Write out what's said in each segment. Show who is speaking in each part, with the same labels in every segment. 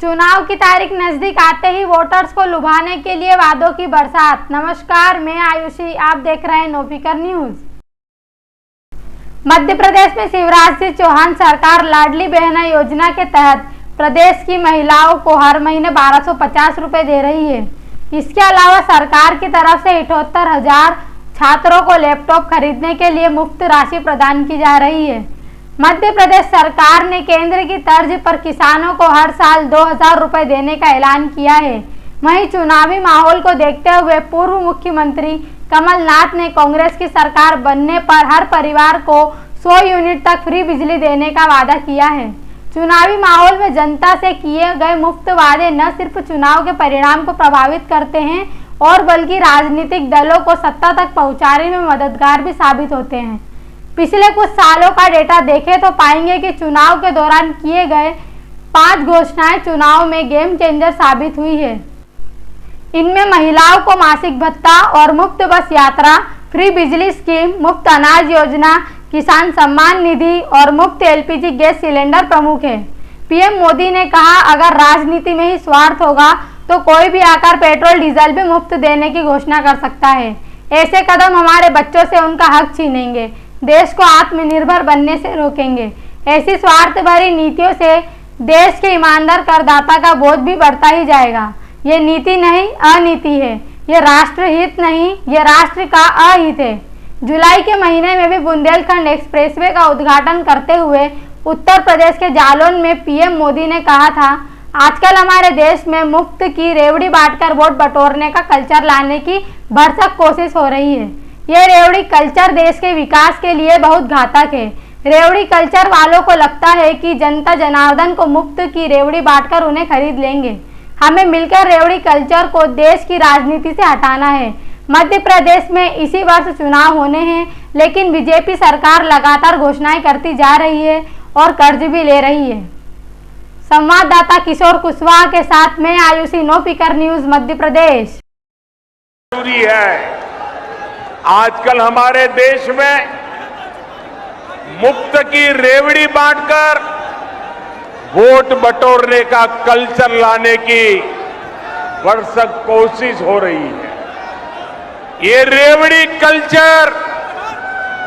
Speaker 1: चुनाव की तारीख नजदीक आते ही वोटर्स को लुभाने के लिए वादों की बरसात। नमस्कार, मैं आयुषी, आप देख रहे हैं नोपिकर न्यूज। मध्य प्रदेश में शिवराज सिंह चौहान सरकार लाडली बहना योजना के तहत प्रदेश की महिलाओं को हर महीने 1250 रुपए दे रही है। इसके अलावा सरकार की तरफ से 78,000 छात्रों को लैपटॉप खरीदने के लिए मुफ्त राशि प्रदान की जा रही है। मध्य प्रदेश सरकार ने केंद्र की तर्ज पर किसानों को हर साल 2,000 रुपए देने का ऐलान किया है। वहीं चुनावी माहौल को देखते हुए पूर्व मुख्यमंत्री कमलनाथ ने कांग्रेस की सरकार बनने पर हर परिवार को 100 यूनिट तक फ्री बिजली देने का वादा किया है। चुनावी माहौल में जनता से किए गए मुफ्त वादे न सिर्फ चुनाव के परिणाम को प्रभावित करते हैं और बल्कि राजनीतिक दलों को सत्ता तक पहुंचाने में मददगार भी साबित होते हैं। पिछले कुछ सालों का डेटा देखें तो पाएंगे कि चुनाव के दौरान किए गए 5 घोषणाएं चुनाव में गेम चेंजर साबित हुई है। इनमें महिलाओं को मासिक भत्ता और मुफ्त बस यात्रा, फ्री बिजली स्कीम, मुफ्त अनाज योजना, किसान सम्मान निधि और मुफ्त एलपीजी गैस सिलेंडर प्रमुख है। पीएम मोदी ने कहा, अगर राजनीति में ही स्वार्थ होगा तो कोई भी आकर पेट्रोल डीजल भी मुफ्त देने की घोषणा कर सकता है। ऐसे कदम हमारे बच्चों से उनका हक छीनेंगे, देश को आत्मनिर्भर बनने से रोकेंगे। ऐसी स्वार्थ भरी नीतियों से देश के ईमानदार करदाता का बोझ भी बढ़ता ही जाएगा। ये नीति नहीं, अनीति है। ये राष्ट्रहित नहीं, ये राष्ट्र का अहित है। जुलाई के महीने में भी बुंदेलखंड एक्सप्रेसवे का उद्घाटन करते हुए उत्तर प्रदेश के जालौन में पीएम मोदी ने कहा था, आजकल हमारे देश में मुफ्त की रेवड़ी बांटकर वोट बटोरने का कल्चर लाने की भरसक कोशिश हो रही है। यह रेवड़ी कल्चर देश के विकास के लिए बहुत घातक है। रेवड़ी कल्चर वालों को लगता है कि जनता जनार्दन को मुफ्त की रेवड़ी बांटकर उन्हें खरीद लेंगे। हमें मिलकर रेवड़ी कल्चर को देश की राजनीति से हटाना है। मध्य प्रदेश में इसी वर्ष चुनाव होने हैं, लेकिन बीजेपी सरकार लगातार घोषणाएं करती जा रही है और कर्ज भी ले रही है। संवाददाता किशोर कुशवाहा के साथ मैं आयुषी, नोपिकर न्यूज, मध्य प्रदेश।
Speaker 2: जरूरी है, आजकल हमारे देश में मुफ्त की रेवड़ी बांटकर वोट बटोरने का कल्चर लाने की भरसक कोशिश हो रही है। ये रेवड़ी कल्चर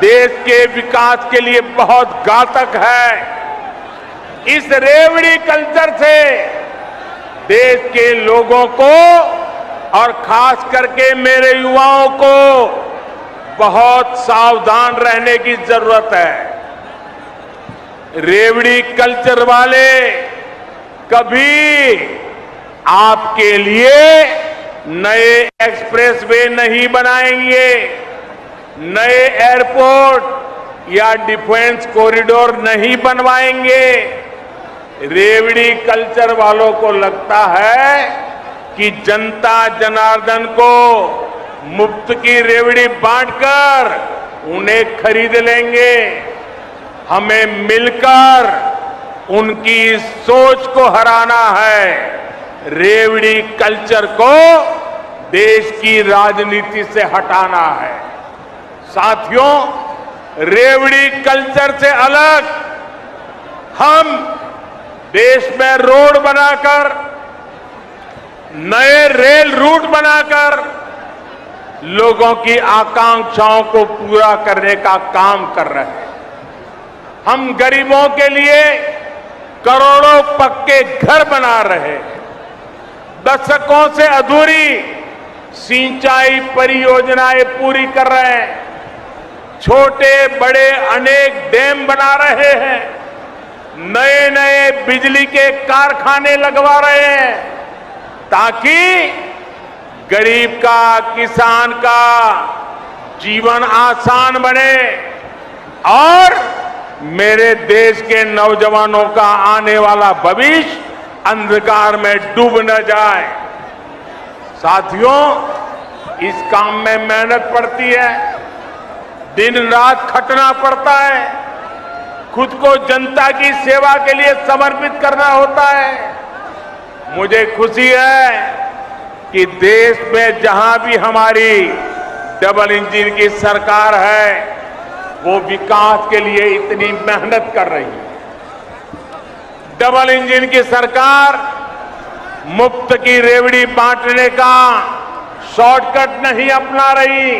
Speaker 2: देश के विकास के लिए बहुत घातक है। इस रेवड़ी कल्चर से देश के लोगों को और खास करके मेरे युवाओं को बहुत सावधान रहने की जरूरत है। रेवड़ी कल्चर वाले कभी आपके लिए नए एक्सप्रेसवे नहीं बनाएंगे, नए एयरपोर्ट या डिफेंस कॉरिडोर नहीं बनवाएंगे। रेवड़ी कल्चर वालों को लगता है कि जनता जनार्दन को मुफ्त की रेवड़ी बांटकर उन्हें खरीद लेंगे। हमें मिलकर उनकी सोच को हराना है। रेवड़ी कल्चर को देश की राजनीति से हटाना है। साथियों, रेवड़ी कल्चर से अलग हम देश में रोड बनाकर, नए रेल रूट बनाकर लोगों की आकांक्षाओं को पूरा करने का काम कर रहे हैं। हम गरीबों के लिए करोड़ों पक्के घर बना रहे हैं। दशकों से अधूरी सिंचाई परियोजनाएं पूरी कर रहे हैं। छोटे बड़े अनेक डैम बना रहे हैं। नए नए बिजली के कारखाने लगवा रहे हैं ताकि गरीब का, किसान का जीवन आसान बने और मेरे देश के नौजवानों का आने वाला भविष्य अंधकार में डूब न जाए। साथियों, इस काम में मेहनत पड़ती है, दिन रात खटना पड़ता है, खुद को जनता की सेवा के लिए समर्पित करना होता है। मुझे खुशी है कि देश में जहां भी हमारी डबल इंजन की सरकार है, वो विकास के लिए इतनी मेहनत कर रही है। डबल इंजन की सरकार मुफ्त की रेवड़ी बांटने का शॉर्टकट नहीं अपना रही।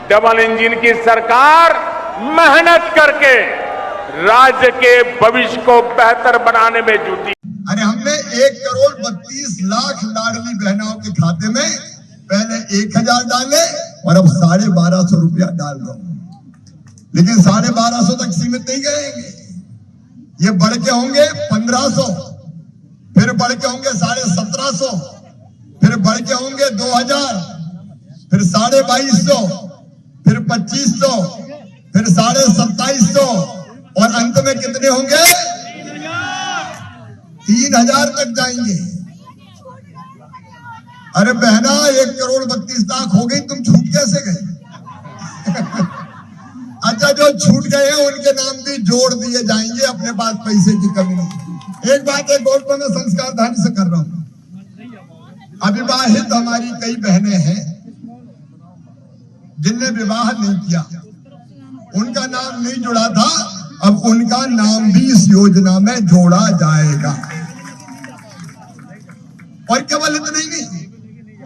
Speaker 2: डबल इंजन की सरकार मेहनत करके राज्य के भविष्य को बेहतर बनाने में जुटी।
Speaker 3: अरे हमने 1,32,00,000 लाडली बहनों के खाते में पहले 1,000 डाले और अब 1,250 रुपया डाल रहा हूं, लेकिन 1,250 तक सीमित नहीं करेंगे। ये बढ़ के होंगे 1,500, फिर बढ़ के होंगे 1,750, फिर बढ़ के होंगे 2,000, फिर 2,250, फिर 2,500, फिर 2,2750 और अंत में कितने होंगे? 3,000 तक जाएंगे। अरे बहना 1,32,00,000 हो गई, तुम छूट कैसे गए? अच्छा, जो छूट गए हैं उनके नाम भी जोड़ दिए जाएंगे, अपने पास पैसे की कमी नहीं। एक बात एक और मैं संस्कारधारी से कर रहा हूं। अविवाहित हमारी कई बहनें हैं जिनने विवाह नहीं किया, उनका नाम नहीं जुड़ा था, अब उनका नाम भी इस योजना में जोड़ा जाएगा। और केवल इतना ही नहीं,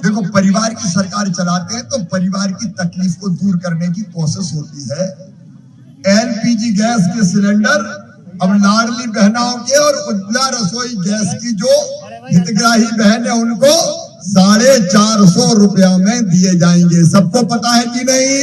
Speaker 3: देखो परिवार की सरकार चलाते हैं तो परिवार की तकलीफ को दूर करने की कोशिश होती है। एलपीजी गैस के सिलेंडर अब लाडली बहनों के और उज्ज्वला रसोई गैस की जो हितग्राही बहन है उनको 450 रुपया में दिए जाएंगे। सबको पता है कि नहीं?